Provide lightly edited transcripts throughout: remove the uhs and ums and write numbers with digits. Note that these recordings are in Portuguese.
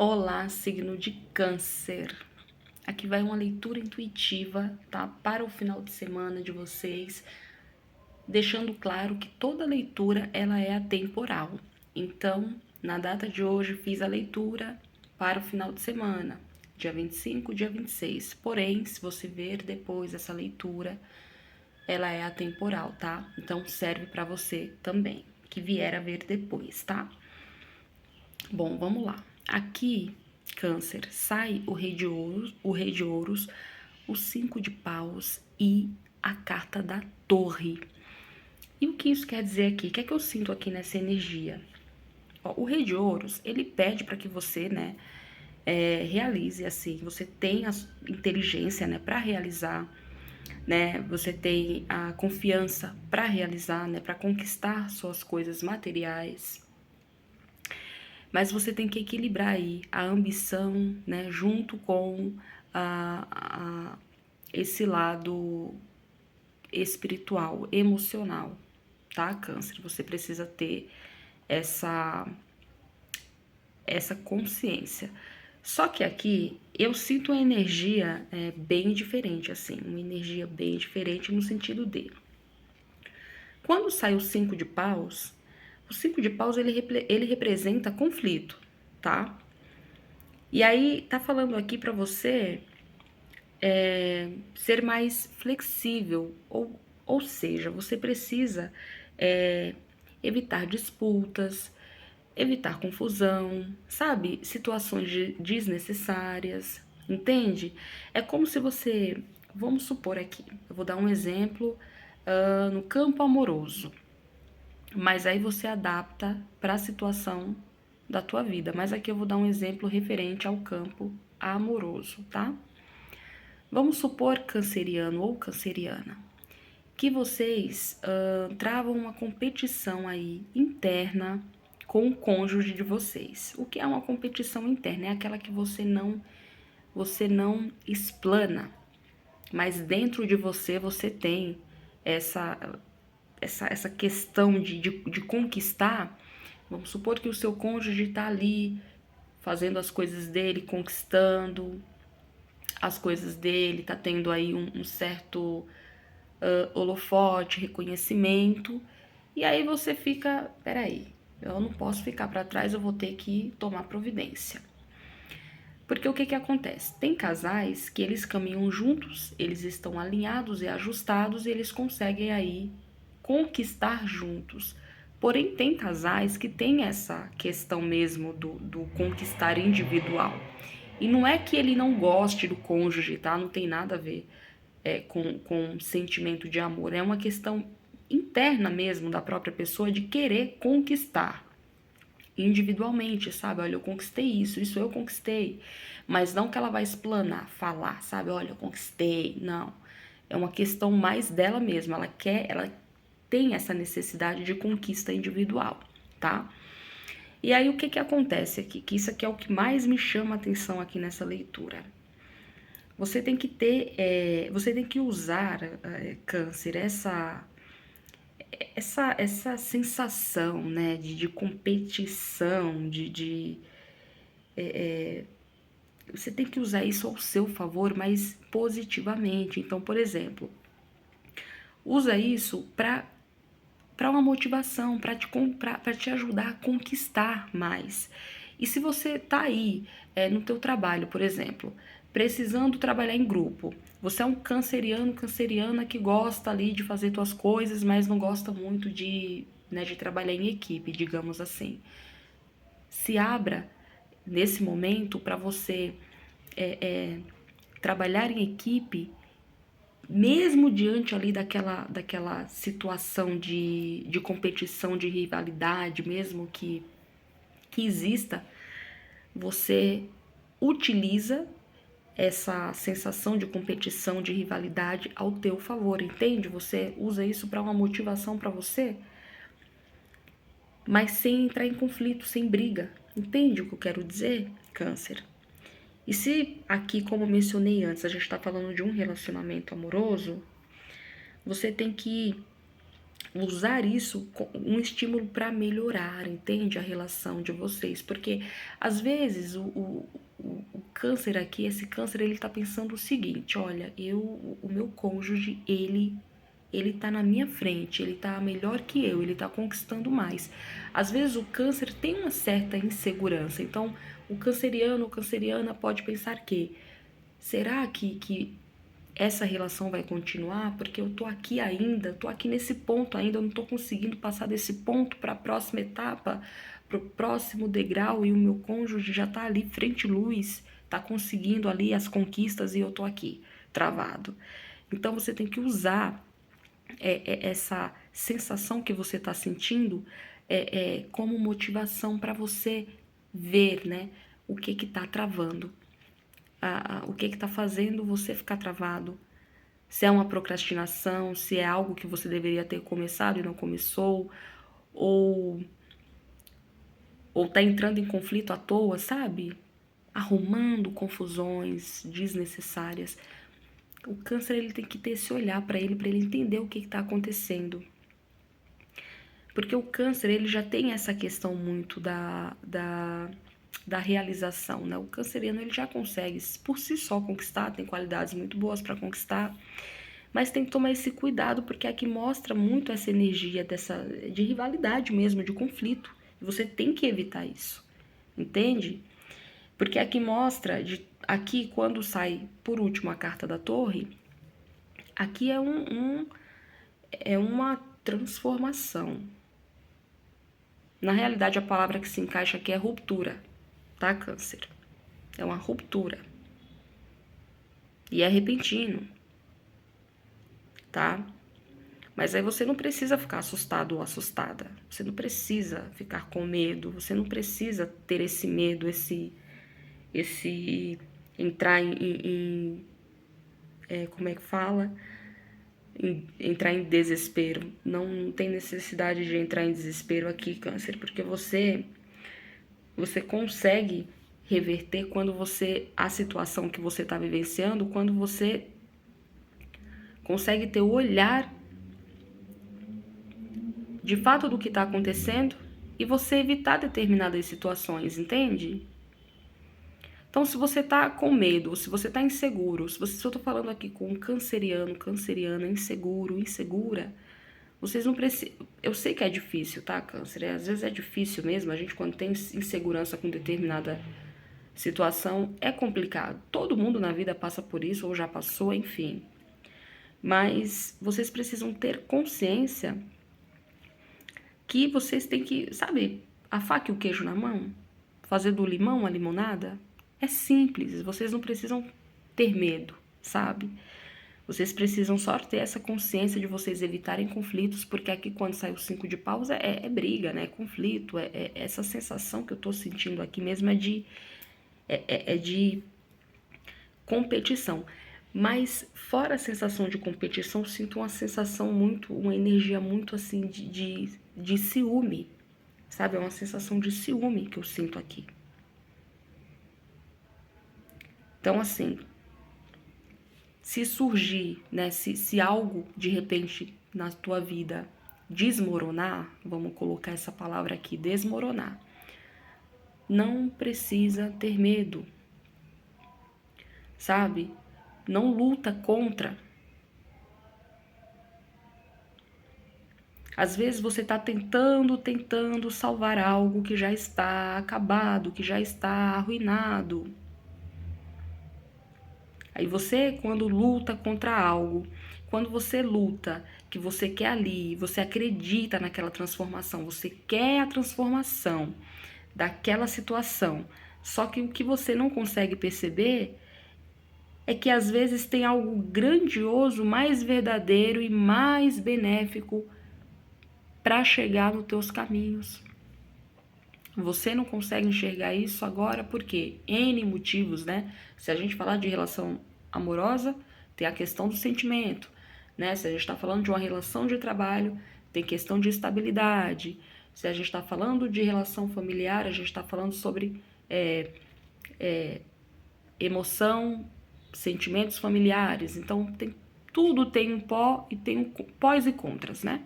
Olá, signo de Câncer. Aqui vai uma leitura intuitiva, tá? Para o final de semana de vocês, deixando claro que toda leitura ela é atemporal. Então, na data de hoje fiz a leitura para o final de semana, dia 25, dia 26. Porém, se você ver depois essa leitura, ela é atemporal, tá? Então serve para você também, que vier a ver depois, tá? Bom, vamos lá. Aqui, Câncer, sai o rei de ouros, o 5 de paus e a carta da torre. E o que isso quer dizer aqui? O que é que eu sinto aqui nessa energia? Ó, o rei de ouros, ele pede para que você, né, realize assim, você tenha inteligência, né, para realizar, né, você tem a confiança para realizar, né, para conquistar suas coisas materiais. Mas você tem que equilibrar aí a ambição, né, junto com esse lado espiritual, emocional, tá, Câncer? Você precisa ter essa, essa consciência. Só que aqui eu sinto uma energia bem diferente, assim, uma energia bem diferente no sentido de quando sai o 5 de paus ele representa conflito, tá? E aí tá falando aqui para você ser mais flexível, ou seja, você precisa é, evitar disputas, evitar confusão, sabe? Situações desnecessárias, entende? É como se você, vamos supor aqui, eu vou dar um exemplo no campo amoroso, mas aí você adapta para a situação da tua vida. Mas aqui eu vou dar um exemplo referente ao campo amoroso, tá? Vamos supor, canceriano ou canceriana, que vocês travam uma competição aí interna com o cônjuge de vocês. O que é uma competição interna? É aquela que você não explana, mas dentro de você tem essa, essa questão de conquistar. Vamos supor que o seu cônjuge está ali fazendo as coisas dele, conquistando as coisas dele, tá tendo aí um certo holofote, reconhecimento, e aí você fica, peraí, eu não posso ficar para trás, eu vou ter que tomar providência. Porque o que que acontece? Tem casais que eles caminham juntos, eles estão alinhados e ajustados e eles conseguem aí conquistar juntos. Porém, tem casais que têm essa questão mesmo do conquistar individual. E não é que ele não goste do cônjuge, tá? Não tem nada a ver com sentimento de amor. É uma questão interna mesmo da própria pessoa de querer conquistar individualmente, sabe? Olha, eu conquistei isso eu conquistei. Mas não que ela vai explanar, falar, sabe? Olha, eu conquistei. Não. É uma questão mais dela mesma. Ela tem essa necessidade de conquista individual, tá? E aí o que que acontece aqui? Que isso aqui é o que mais me chama a atenção aqui nessa leitura. Você tem que ter, você tem que usar, Câncer, essa sensação, né, de competição, você tem que usar isso ao seu favor, mas positivamente. Então, por exemplo, usa isso para uma motivação, para te ajudar a conquistar mais. E se você tá aí no teu trabalho, por exemplo, precisando trabalhar em grupo, você é um canceriano, canceriana que gosta ali de fazer tuas coisas, mas não gosta muito de trabalhar em equipe, digamos assim. Se abra nesse momento para você trabalhar em equipe, mesmo diante ali daquela situação de competição, de rivalidade, mesmo que exista, você utiliza essa sensação de competição, de rivalidade ao teu favor, entende? Você usa isso para uma motivação para você, mas sem entrar em conflito, sem briga. Entende o que eu quero dizer, Câncer? E se aqui, como mencionei antes, a gente está falando de um relacionamento amoroso, você tem que usar isso como um estímulo para melhorar, entende? A relação de vocês. Porque às vezes o câncer aqui, esse câncer, ele tá pensando o seguinte: olha, o meu cônjuge, ele tá na minha frente, ele tá melhor que eu, ele tá conquistando mais. Às vezes o câncer tem uma certa insegurança, então o canceriano ou canceriana pode pensar que será que essa relação vai continuar? Porque eu tô aqui ainda, tô aqui nesse ponto ainda, eu não tô conseguindo passar desse ponto para a próxima etapa, para o próximo degrau, e o meu cônjuge já tá ali frente luz, tá conseguindo ali as conquistas e eu tô aqui, travado. Então você tem que usar essa sensação que você está sentindo como motivação para você ver, né, o que está travando, o que está fazendo você ficar travado. Se é uma procrastinação, se é algo que você deveria ter começado e não começou, ou tá entrando em conflito à toa, sabe? Arrumando confusões desnecessárias. O câncer, ele tem que ter esse olhar para ele entender o que está acontecendo. Porque o câncer, ele já tem essa questão muito da realização, né? O canceriano, ele já consegue por si só conquistar, tem qualidades muito boas para conquistar, mas tem que tomar esse cuidado, porque aqui mostra muito essa energia de rivalidade mesmo, de conflito. E você tem que evitar isso, entende? Porque aqui mostra, aqui quando sai por último a carta da torre, aqui é uma transformação. Na realidade, a palavra que se encaixa aqui é ruptura, tá, câncer? É uma ruptura. E é repentino, tá? Mas aí você não precisa ficar assustado ou assustada. Você não precisa ficar com medo. Você não precisa ter esse medo, esse entrar como é que fala? Entrar em desespero. Não tem necessidade de entrar em desespero aqui, câncer, porque você consegue reverter quando a situação que você está vivenciando, quando você consegue ter o olhar de fato do que está acontecendo e você evitar determinadas situações, entende? Então, se você tá com medo, se você tá inseguro, se eu tô falando aqui com um canceriano, canceriana, inseguro, insegura, vocês não precisam. Eu sei que é difícil, tá, câncer? Às vezes é difícil mesmo. A gente, quando tem insegurança com determinada situação, é complicado. Todo mundo na vida passa por isso, ou já passou, enfim. Mas vocês precisam ter consciência que vocês têm que, sabe, a faca e o queijo na mão, fazer do limão a limonada. É simples, vocês não precisam ter medo, sabe? Vocês precisam só ter essa consciência de vocês evitarem conflitos, porque aqui quando sai o 5 de paus é briga, né? É conflito, essa sensação que eu tô sentindo aqui mesmo é de competição. Mas fora a sensação de competição, eu sinto uma sensação uma energia muito assim de ciúme, sabe? É uma sensação de ciúme que eu sinto aqui. Então, assim, se surgir, né, se algo de repente na tua vida desmoronar, vamos colocar essa palavra aqui, desmoronar, não precisa ter medo, sabe? Não luta contra. Às vezes você está tentando salvar algo que já está acabado, que já está arruinado. Aí você, quando luta contra algo, quando você luta, que você quer ali, você acredita naquela transformação, você quer a transformação daquela situação, só que o que você não consegue perceber é que às vezes tem algo grandioso, mais verdadeiro e mais benéfico para chegar nos teus caminhos. Você não consegue enxergar isso agora porque N motivos, né? Se a gente falar de relação amorosa, tem a questão do sentimento, né? Se a gente está falando de uma relação de trabalho, tem questão de estabilidade. Se a gente está falando de relação familiar, a gente está falando sobre emoção, sentimentos familiares. Então, tudo tem um pó e tem um pós e contras, né?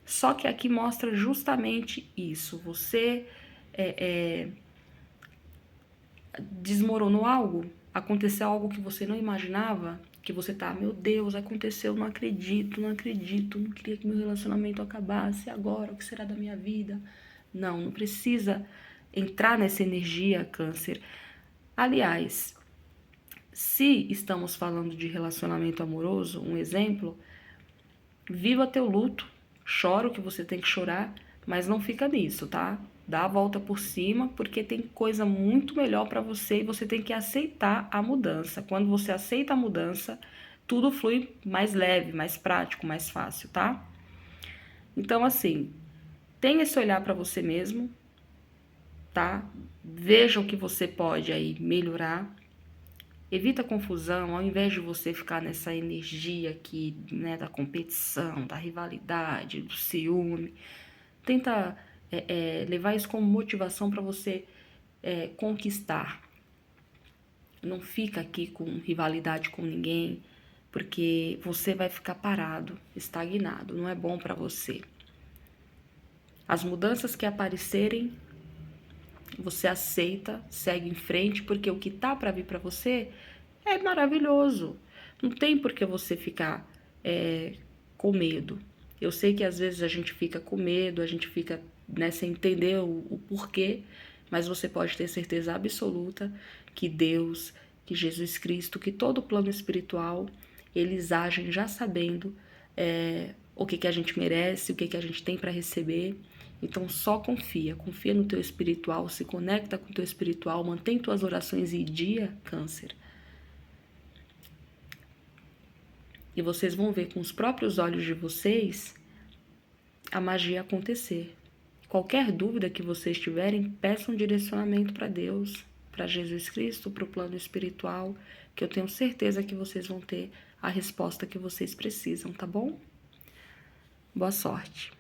Só que aqui mostra justamente isso. Você desmoronou algo, aconteceu algo que você não imaginava, que você tá, meu Deus, aconteceu, não acredito, não acredito, não queria que meu relacionamento acabasse, agora, o que será da minha vida? Não, não precisa entrar nessa energia, Câncer. Aliás, se estamos falando de relacionamento amoroso, um exemplo, viva teu luto, chora o que você tem que chorar, mas não fica nisso, tá? Dá a volta por cima, porque tem coisa muito melhor para você e você tem que aceitar a mudança. Quando você aceita a mudança, tudo flui mais leve, mais prático, mais fácil, tá? Então, assim, tenha esse olhar para você mesmo, tá? Veja o que você pode aí melhorar. Evita confusão, ao invés de você ficar nessa energia aqui, né, da competição, da rivalidade, do ciúme. Tenta levar isso como motivação para você conquistar. Não fica aqui com rivalidade com ninguém, porque você vai ficar parado, estagnado. Não é bom para você. As mudanças que aparecerem, você aceita, segue em frente, porque o que tá para vir para você é maravilhoso. Não tem por que você ficar com medo. Eu sei que às vezes a gente fica com medo, a gente fica sem entender o porquê, mas você pode ter certeza absoluta que Deus, que Jesus Cristo, que todo o plano espiritual, eles agem já sabendo o que a gente merece, o que a gente tem para receber. Então só confia no teu espiritual, se conecta com o teu espiritual, mantém tuas orações em dia, Câncer. E vocês vão ver com os próprios olhos de vocês a magia acontecer. Qualquer dúvida que vocês tiverem, peçam um direcionamento para Deus, para Jesus Cristo, para o plano espiritual, que eu tenho certeza que vocês vão ter a resposta que vocês precisam, tá bom? Boa sorte!